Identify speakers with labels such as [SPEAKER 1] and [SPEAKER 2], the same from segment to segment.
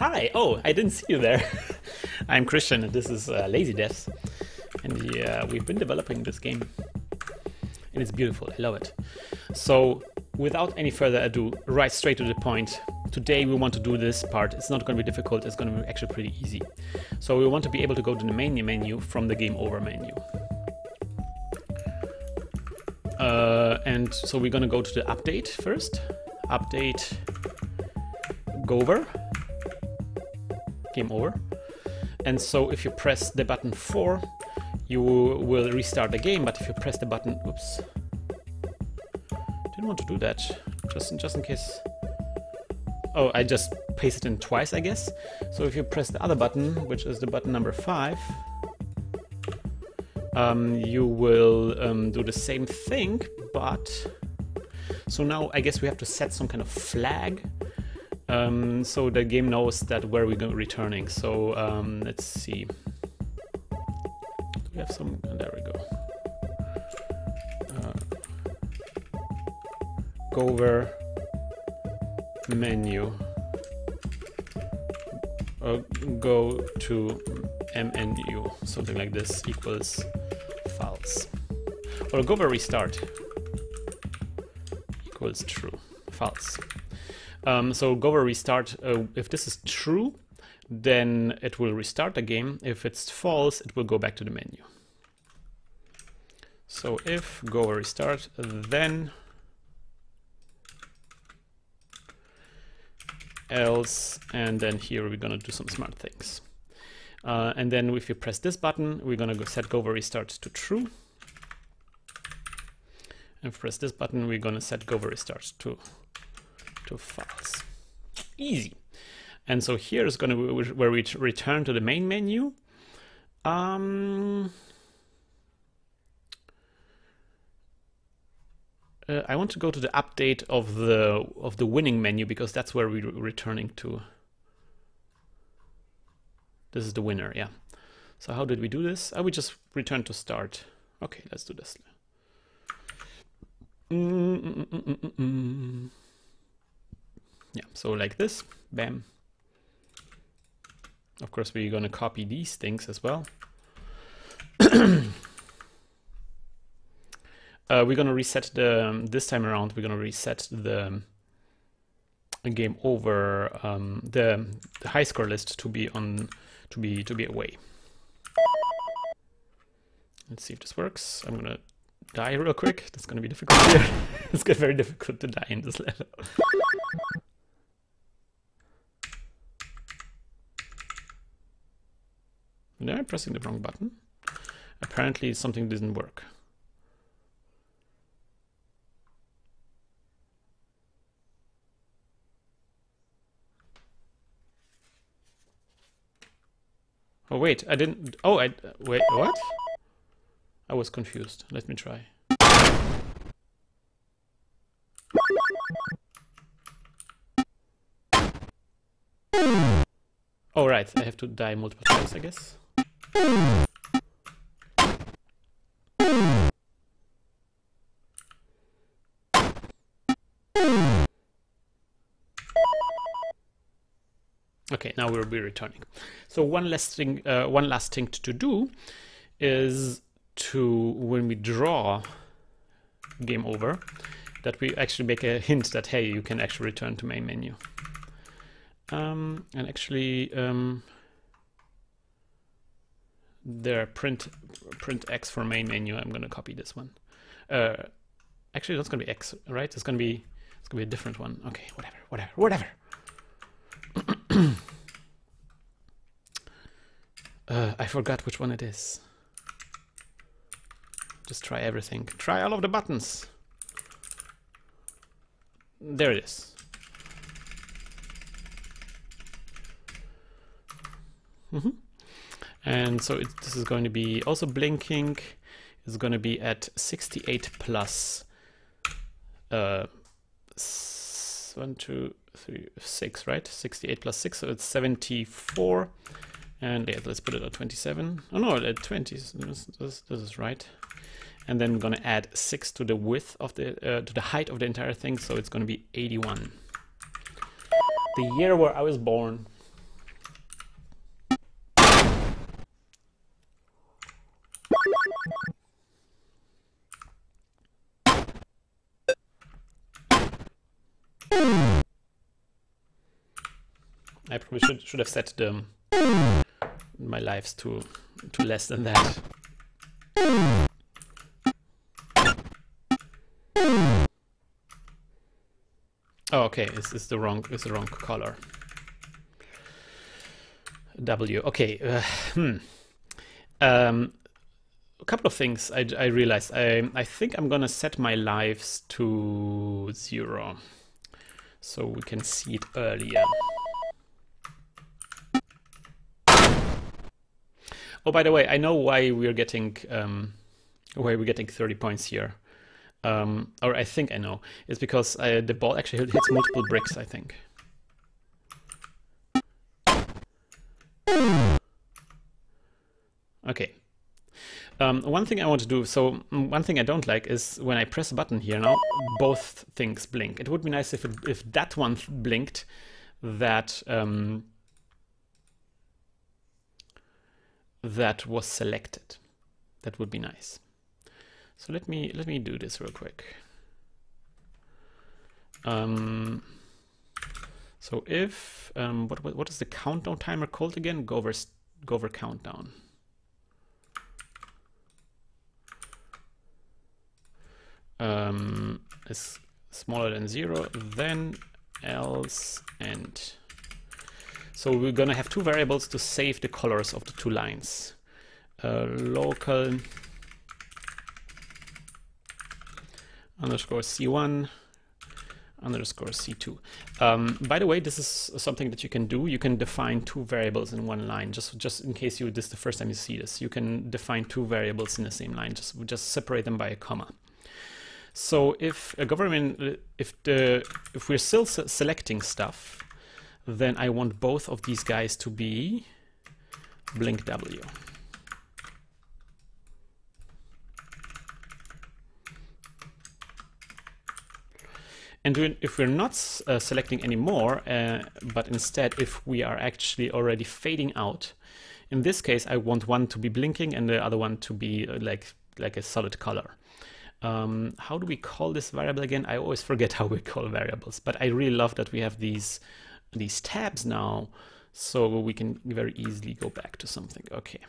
[SPEAKER 1] Hi! Oh, I didn't see you there. I'm Christian and this is Lazy Devs. And yeah, we've been developing this game. And it's beautiful, I love it. So, without any further ado, right straight to the point. Today we want to do this part. It's not going to be difficult, it's going to be actually pretty easy. So we want to be able to go to the main menu from the game over menu. And so we're going to go to the update first. Update, go over, game over. And so if you press the button 4, you will restart the game, but if you press the button, oops, didn't want to do that, just in case. Oh, I just pasted in twice, I guess. So if you press the other button, which is the button number 5, you will do the same thing, but so now I guess we have to set some kind of flag, so the game knows that where we're going returning. So let's see. Do we have some? There we go. Go over menu. Go to menu, something like this equals false. Or go over restart equals true, false. So go over restart, if this is true, then it will restart the game. If it's false, it will go back to the menu. So if go over restart, then else, and then here we're gonna do some smart things. And then if you press this button, we're gonna go set go over restart to true. And press this button, we're gonna set go over restart to false. Easy. And so here is gonna be where we return to the main menu. I want to go to the update of the winning menu because that's where we're returning to. This is the winner, yeah. So how did we do this? We just return to start. Okay, let's do this. Yeah, so like this, bam. Of course, we're gonna copy these things as well. We're gonna reset this time around. We're gonna reset the game over the high score list to be on to be away. Let's see if this works. I'm gonna die real quick. That's gonna be difficult here. It's very difficult to die in this level. No, I'm pressing the wrong button. Apparently something didn't work. Oh wait, I didn't. Oh, wait. What? I was confused. Let me try. Oh right, I have to die multiple times, I guess. Okay, now we'll be returning. So one last thing to do is to, when we draw game over, that we actually make a hint that hey, you can actually return to main menu. And actually, there print X for main menu. I'm gonna copy this one. Actually, that's gonna be X, right? It's gonna be a different one. Okay, whatever. I forgot which one it is. Just try everything. Try all of the buttons. There it is. And so this is going to be also blinking. It's going to be at 68 plus 1, 2, 3, 6, right? 68 plus 6, so it's 74. And yeah, let's put it at 27. Oh no, at 20. This is right. And then we're going to add 6 to the width of the to the height of the entire thing, so it's going to be 81. The year where I was born. I probably should have set my lives to less than that. Oh, okay, it's the wrong color. W. Okay. A couple of things I realized. I think I'm gonna set my lives to 0, so we can see it earlier. Oh, by the way, I know why we're getting 30 points here. Or I think I know. It's because the ball actually hits multiple bricks, I think. Okay. One thing I want to do, so one thing I don't like is when I press a button here now, both things blink. It would be nice if that one blinked, that that was selected. That would be nice. So let me do this real quick. So if what is the countdown timer called again? Go over countdown. Is smaller than 0, then else and. So we're gonna have two variables to save the colors of the two lines. Local underscore C1 underscore C2. By the way, this is something that you can do. You can define two variables in one line. Just in case this is the first time you see this, you can define two variables in the same line. Just separate them by a comma. So if we're still selecting stuff, then I want both of these guys to be blink W. And if we're not selecting anymore, but instead if we are actually already fading out, in this case I want one to be blinking and the other one to be like a solid color. How do we call this variable again? I always forget how we call variables, but I really love that we have these tabs now, so we can very easily go back to something. Okay.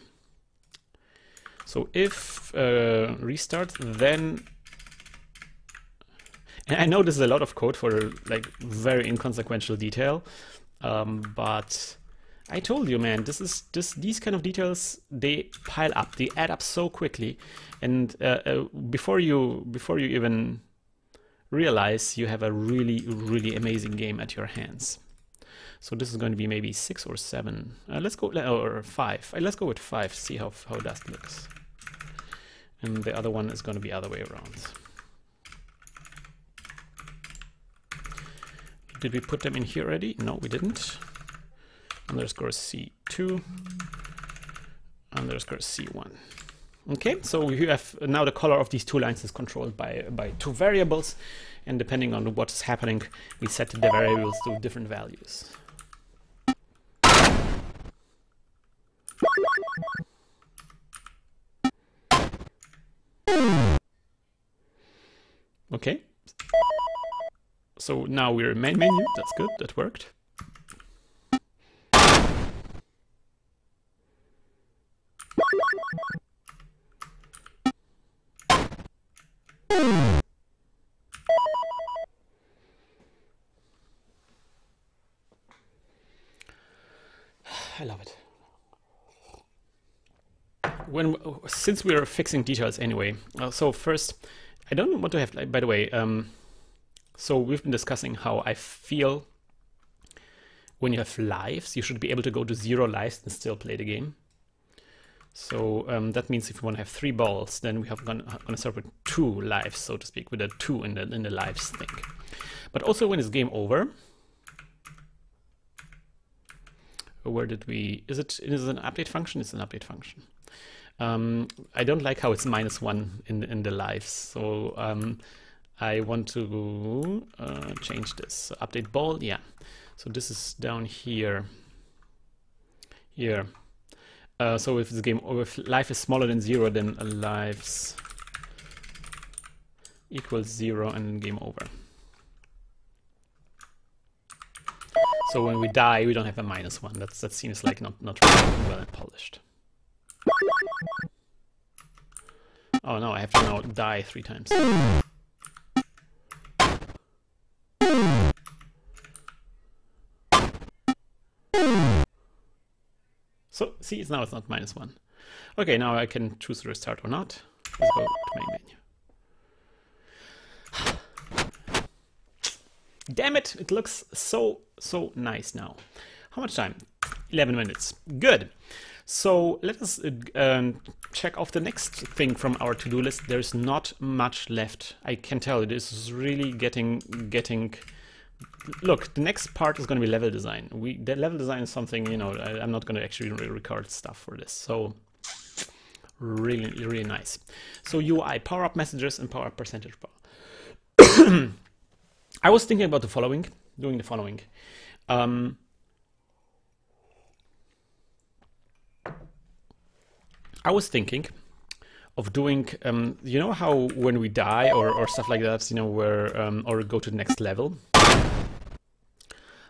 [SPEAKER 1] So if restart, then, and I know this is a lot of code for like very inconsequential detail, but I told you, man, these kind of details, they pile up, they add up so quickly, and before you even realize, you have a really amazing game at your hands. So this is going to be maybe 6 or 7. Let's go, or 5. Let's go with 5. See how that looks. And the other one is going to be other way around. Did we put them in here already? No, we didn't. Underscore C2 underscore C1. Okay, so you have now the color of these two lines is controlled by two variables, and depending on what is happening, we set the variables to different values. Okay, so now we're in main menu. That's good, that worked. I love it. Since we're fixing details anyway, so first, I don't want to have, by the way, so we've been discussing how I feel when you have lives, you should be able to go to 0 lives and still play the game. So that means if you want to have 3 balls, then we have gonna start with 2 lives, so to speak, with a 2 in the lives thing. But also when it's game over, where did we? Is it an update function? It's an update function. I don't like how it's -1 in the lives, so I want to change this. So update ball, yeah. So this is down here. Here. So if the game, if life is smaller than 0, then lives equals 0 and then game over. So when we die, we don't have a -1. That seems like not really well and polished. Oh no, I have to now die 3 times. So see, it's not -1. Okay, now I can choose restart or not. Let's go to main menu. Damn it, it looks so nice now. How much time? 11 minutes. Good. So let us check off the next thing from our to-do list. There's not much left. I can tell this is really getting. Look, the next part is going to be level design. The level design is something, you know, I'm not going to actually record stuff for this. So really nice. So UI, power up messages and power up percentage bar. I was thinking about doing the following. I was thinking of doing, you know how when we die or stuff like that, you know, where, or go to the next level,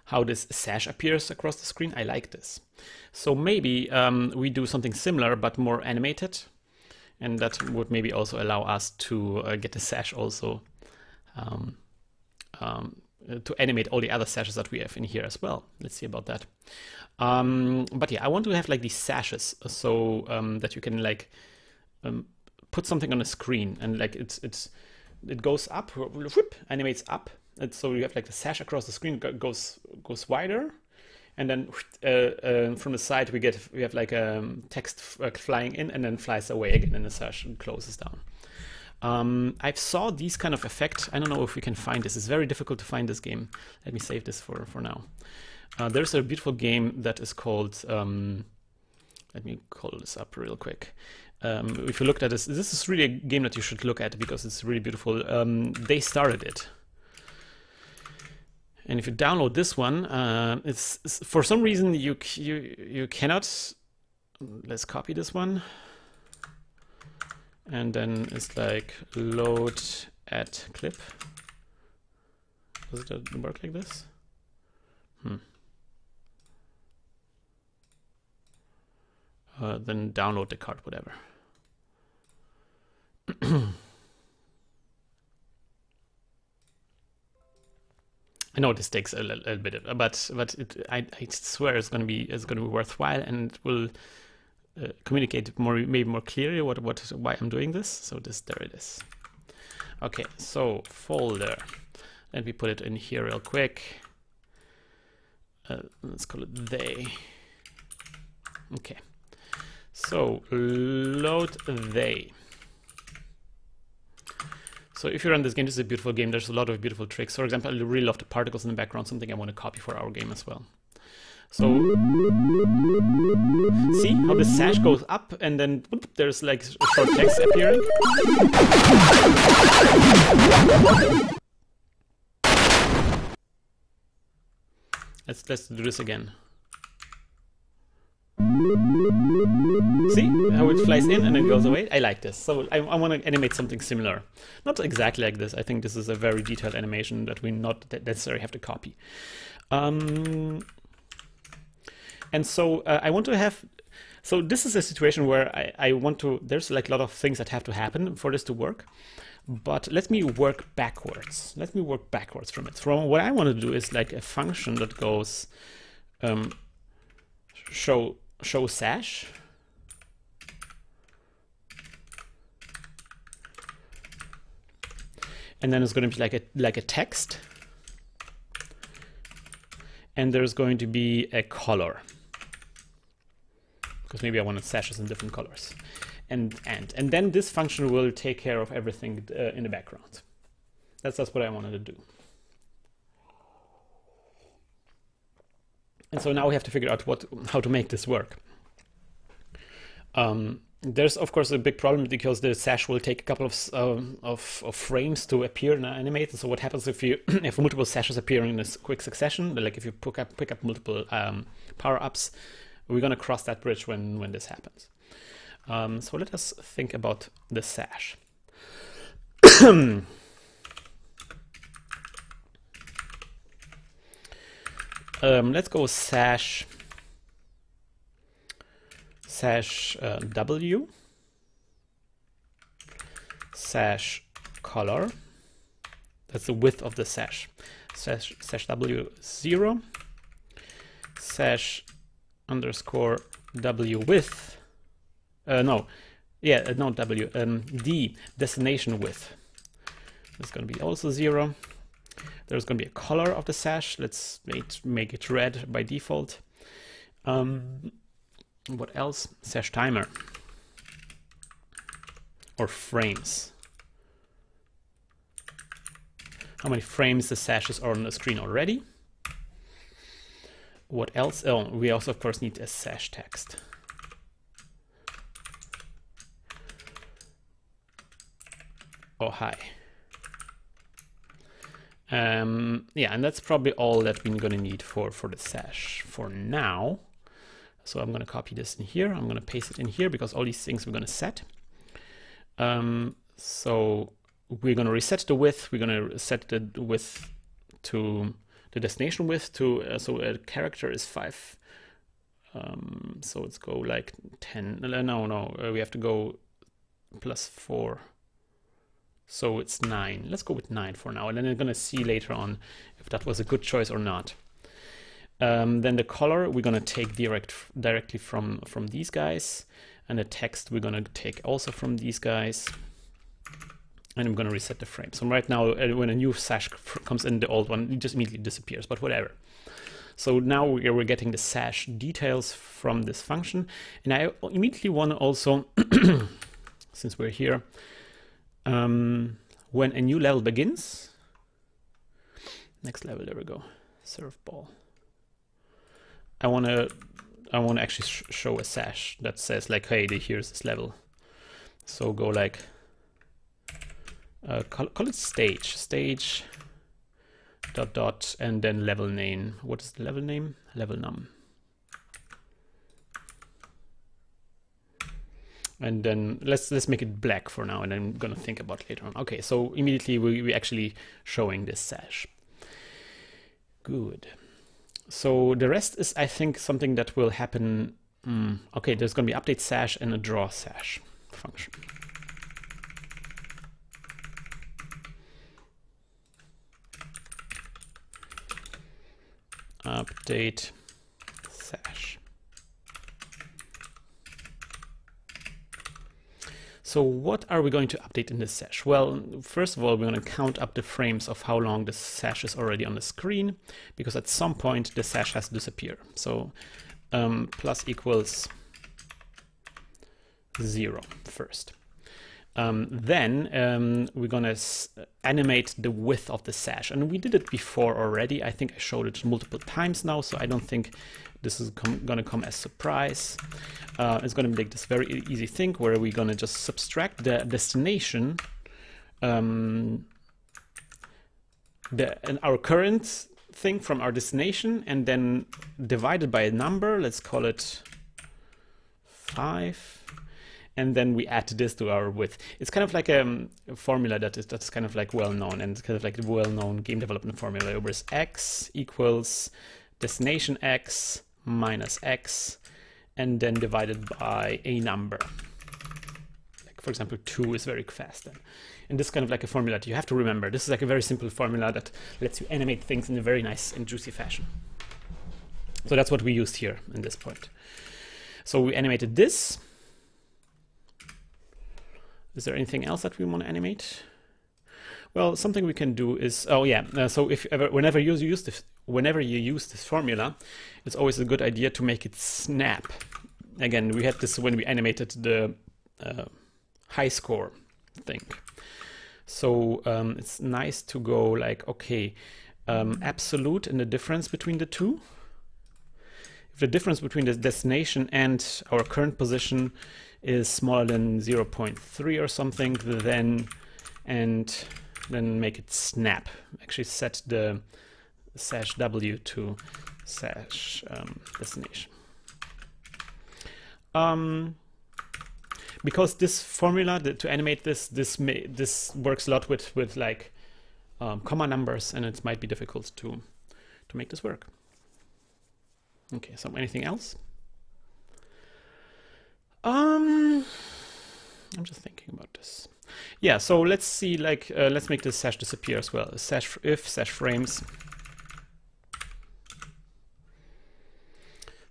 [SPEAKER 1] how this sash appears across the screen. I like this. So maybe we do something similar, but more animated. And that would maybe also allow us to get the sash also to animate all the other sashes that we have in here as well. Let's see about that. But yeah, I want to have like these sashes so that you can like put something on a screen and like it goes up, whoop, animates up. And so you have like the sash across the screen goes wider, and then from the side we have like text flying in and then flies away again, and the sash closes down. I've saw these kind of effects. I don't know if we can find this. It's very difficult to find this game. Let me save this for now. There's a beautiful game that is called, let me call this up real quick. If you looked at this is really a game that you should look at because it's really beautiful. They started it. And if you download this one, it's for some reason you cannot. Let's copy this one. And then it's like load at clip. Does it work like this? Then download the card, whatever. I know this takes a little bit, but I swear it's gonna be worthwhile, and it will communicate maybe more clearly why I'm doing this. So there it is. Okay, so folder. Let me put it in here real quick. Let's call it they. Okay. So load they. So if you run this game, this is a beautiful game. There's a lot of beautiful tricks. For example, I really love the particles in the background, something I want to copy for our game as well. So see how the sash goes up and then whoop, there's like short text appearing. Let's do this again. See how it flies in and then goes away? I like this. So I want to animate something similar. Not exactly like this. I think this is a very detailed animation that we not necessarily have to copy. And so I want to have, so this is a situation where I want to, there's like a lot of things that have to happen for this to work, but let me work backwards. Let me work backwards from it. From what I want to do is like a function that goes show sash. And then it's going to be like a text. And there's going to be a color. Because maybe I wanted sashes in different colors. And then this function will take care of everything in the background. That's what I wanted to do. And so now we have to figure out how to make this work. There's of course a big problem because the sash will take a couple of frames to appear and animate. So what happens if multiple sashes appear in this quick succession? Like if you pick up multiple power-ups, we're gonna cross that bridge when this happens. So let us think about the sash. let's go Sash W, Sash color. That's the width of the sash. Sash W 0, Sash underscore W width. D destination width. That's going to be also 0. There's going to be a color of the sash. Let's make it red by default. What else? Sash timer or frames. How many frames the sashes are on the screen already? What else? Oh, we also of course need a sash text. Oh, hi. Yeah, and that's probably all that we're going to need for the sash for now. So I'm going to copy this in here. I'm going to paste it in here because all these things we're going to set. So we're going to reset the width. We're going to set the width to the destination width to, so a character is 5. So let's go like 10. No, we have to go +4. So it's 9. Let's go with 9 for now, and then we're going to see later on if that was a good choice or not. Then the color we're going to take directly from these guys, and the text we're going to take also from these guys, and I'm going to reset the frame. So right now, when a new sash comes in, the old one just immediately disappears, but whatever. So now we're getting the sash details from this function, and I immediately want to also, since we're here, when a new level begins, next level, there we go, serve ball. I want to actually show a sash that says like, hey, here's this level. So go like, call it stage dot and then level name. What is the level name? Level num. And then let's make it black for now, and then I'm gonna think about it later on. Okay, so immediately we actually showing this sash. Good. So the rest is, I think, something that will happen. Okay, there's gonna be update sash and a draw sash function. Update sash. So what are we going to update in this sash? Well, first of all, we're going to count up the frames of how long the sash is already on the screen, because at some point the sash has to disappear. So plus equals 0 first. Then we're going to animate the width of the sash. And we did it before already. I think I showed it multiple times now, so I don't think this is going to come as a surprise. It's going to make this very easy thing where we're going to just subtract the destination, our current thing from our destination, and then divide it by a number. Let's call it 5. And then we add this to our width. It's kind of like a formula that's kind of like well-known, and it's kind of like the well-known game development formula, where x equals destination x minus x, and then divided by a number. Like, for example, 2 is very fast then. And this is kind of like a formula that you have to remember. This is like a very simple formula that lets you animate things in a very nice and juicy fashion. So that's what we used here in this point. So we animated this. Is there anything else that we want to animate? Well, something we can do is, so whenever you use this formula, it's always a good idea to make it snap. Again, we had this when we animated the high score thing. So it's nice to go like, okay, absolute and the difference between the two. If the difference between the destination and our current position is smaller than 0.3 or something, then make it snap. Actually set the sash W to sash destination. Because this formula to animate this works a lot with like comma numbers, and it might be difficult to make this work. Okay, so anything else? I'm just thinking about this. Yeah, so let's see, like, let's make this Sash disappear as well. Sash, if Sash frames.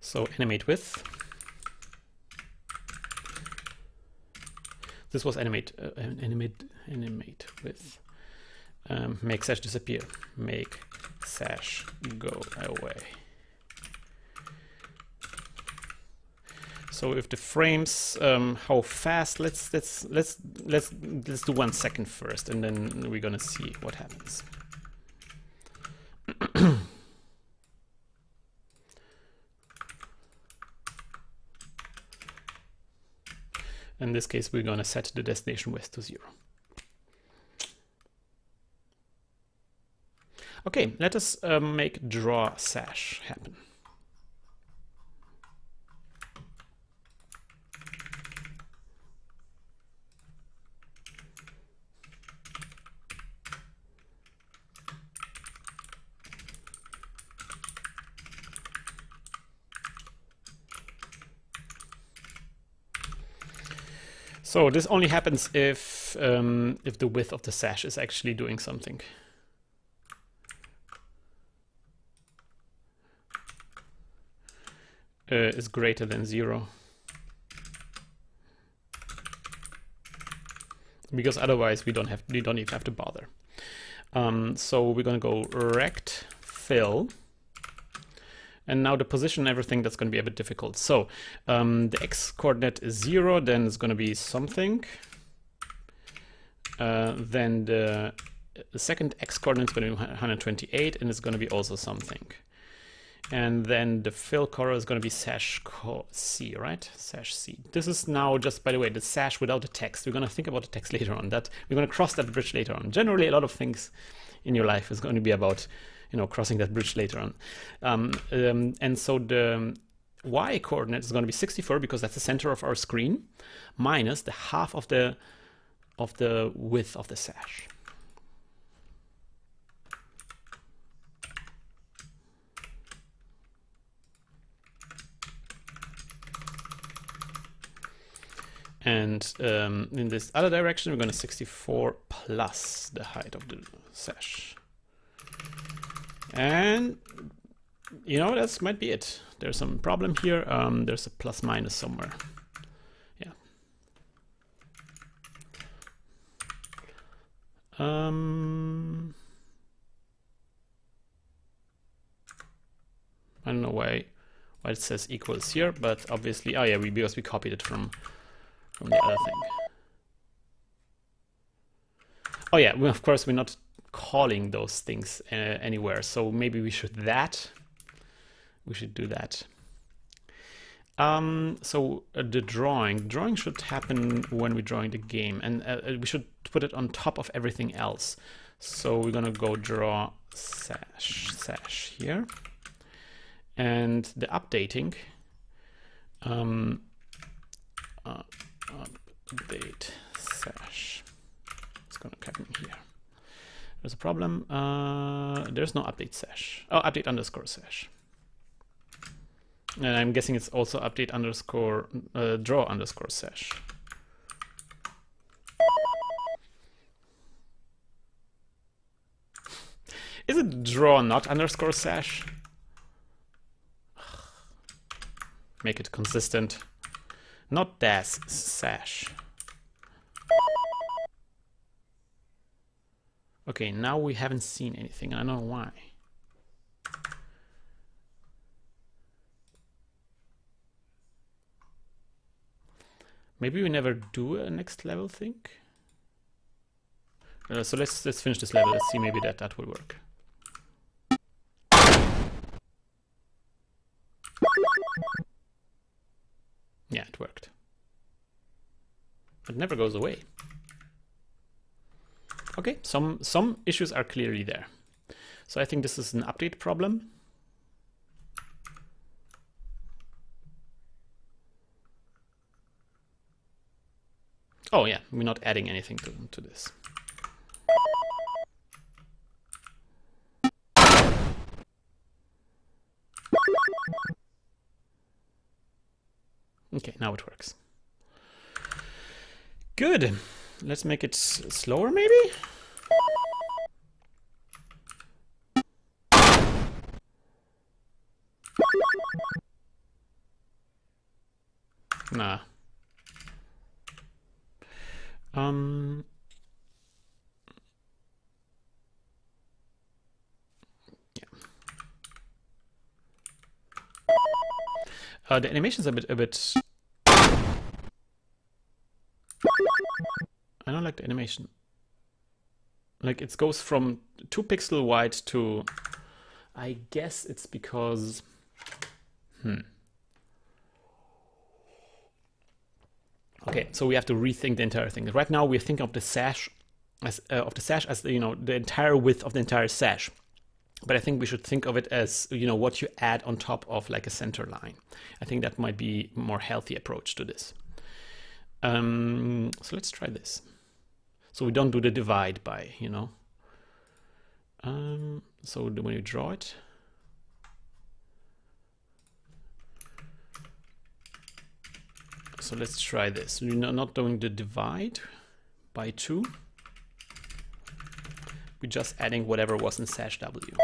[SPEAKER 1] So animate with. This was animate with. Make Sash disappear. Make Sash go away. So if the frames, how fast? Let's do 1 second first, and then we're gonna see what happens. In this case, we're gonna set the destination width to 0. Okay, let us make draw Sash happen. So this only happens if the width of the Sash is actually doing something. Is greater than 0. Because otherwise we don't even have to bother. So we're gonna go rect fill. And now the position and everything, that's going to be a bit difficult. So the x coordinate is 0, then it's going to be something. Then the second x coordinate is going to be 128, and it's going to be also something. And then the fill color is going to be Sash C, right? Sash C. This is now just, by the way, the Sash without the text. We're going to think about the text later on. That we're going to cross that bridge later on. Generally, a lot of things in your life is going to be about, you know, crossing that bridge later on. And so the y coordinate is going to be 64 because that's the center of our screen, minus the half of the width of the Sash. And in this other direction, we're going to 64 plus the height of the Sash. And, you know, that might be it. There's some problem here. There's a plus minus somewhere. Yeah. I don't know why it says equals here, but obviously, oh yeah, because we copied it from the other thing. Oh yeah, well, of course we're not calling those things anywhere, so maybe we should do that. So the drawing should happen when we're drawing the game, and we should put it on top of everything else. So we're gonna go draw Sash here, and the updating update Sash. It's gonna happen here. There's a problem. There's no update Sash. Oh, update underscore Sash. And I'm guessing it's also update underscore draw underscore Sash. Is it draw not underscore Sash? Make it consistent. Not das Sash. Okay, now we haven't seen anything. I don't know why. Maybe we never do a next level thing. So let's finish this level. Let's see, maybe that will work. Yeah, it worked. It never goes away. Okay, some issues are clearly there. So I think this is an update problem. Oh yeah, we're not adding anything to this. Okay, now it works. Good. Let's make it slower, maybe? Nah. Yeah. The animation's a bit. I don't like the animation. Like it goes from 2 pixel wide to. I guess it's because. Okay, so we have to rethink the entire thing. Right now we're thinking of the sash as you know, the entire width of the entire sash. But I think we should think of it as, you know, what you add on top of like a center line. I think that might be a more healthy approach to this. So let's try this. So we don't do the divide by, you know. So when you draw it, so let's try this. We're not doing the divide by 2. We're just adding whatever was in Sash W.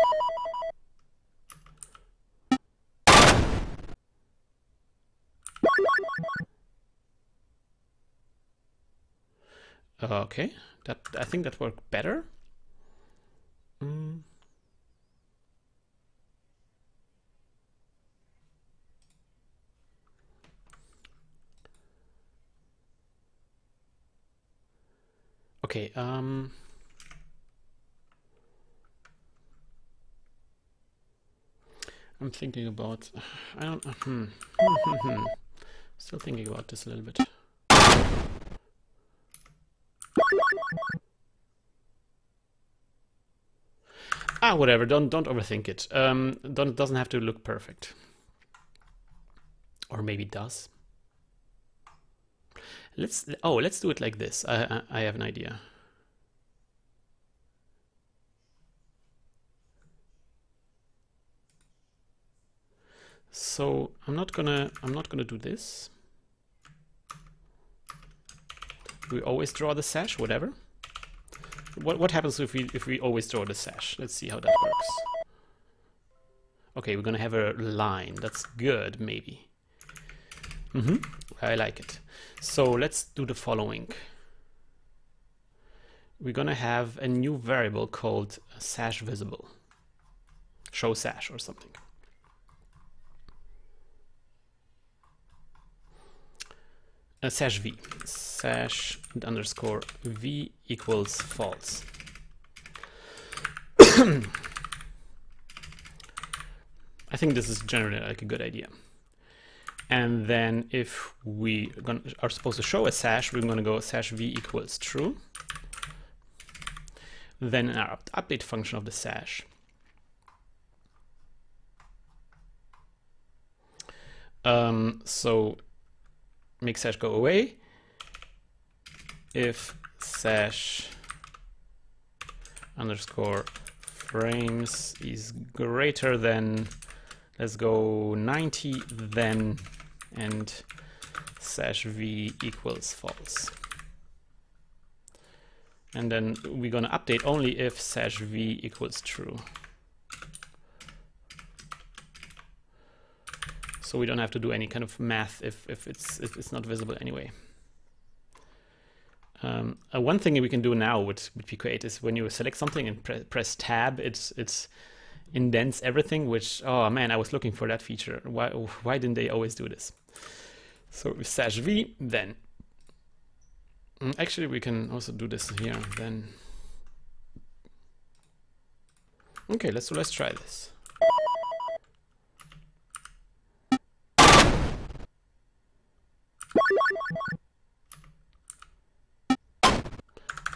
[SPEAKER 1] Okay, I think that worked better. Okay, I'm thinking about, I don't, still thinking about this a little bit. Whatever, don't overthink it. Doesn't have to look perfect. Or maybe it does. Let's do it like this. I have an idea. So I'm not gonna do this. We always draw the sash, whatever. What happens if we always draw the sash? Let's see how that works. Okay, we're gonna have a line. That's good, maybe. I like it. So let's do the following. We're gonna have a new variable called sash visible. Show sash or something. Sash v. Sash underscore v equals false. I think this is generally like a good idea. And then if we are supposed to show a sash, we're going to go sash v equals true. Then in our update function of the sash, so make sash go away if sash underscore frames is greater than, let's go 90, then, and sash v equals false. And then we're going to update only if sash v equals true. So we don't have to do any kind of math if it's not visible anyway. One thing we can do now with Pico-8 is when you select something and press tab, it's indents everything, which, oh man, I was looking for that feature. Why didn't they always do this? So with sash v, then. Actually, we can also do this here, then. Okay, let's try this.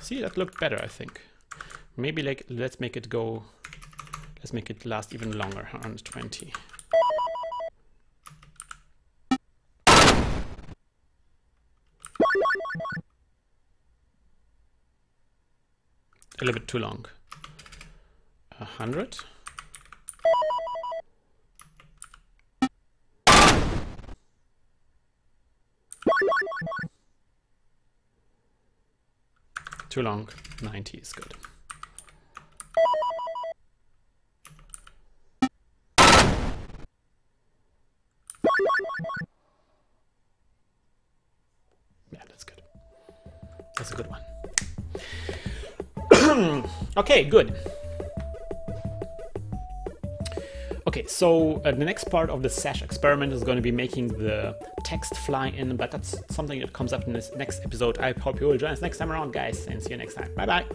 [SPEAKER 1] See, that looked better, I think. Maybe like let's make it last even longer, 120. A little bit too long. 100. Too long. 90 is good. Yeah, that's good. That's a good one. Okay, good. Okay, so the next part of the Sash experiment is going to be making the text fly in, but that's something that comes up in this next episode. I hope you will join us next time around, guys, and see you next time. Bye bye.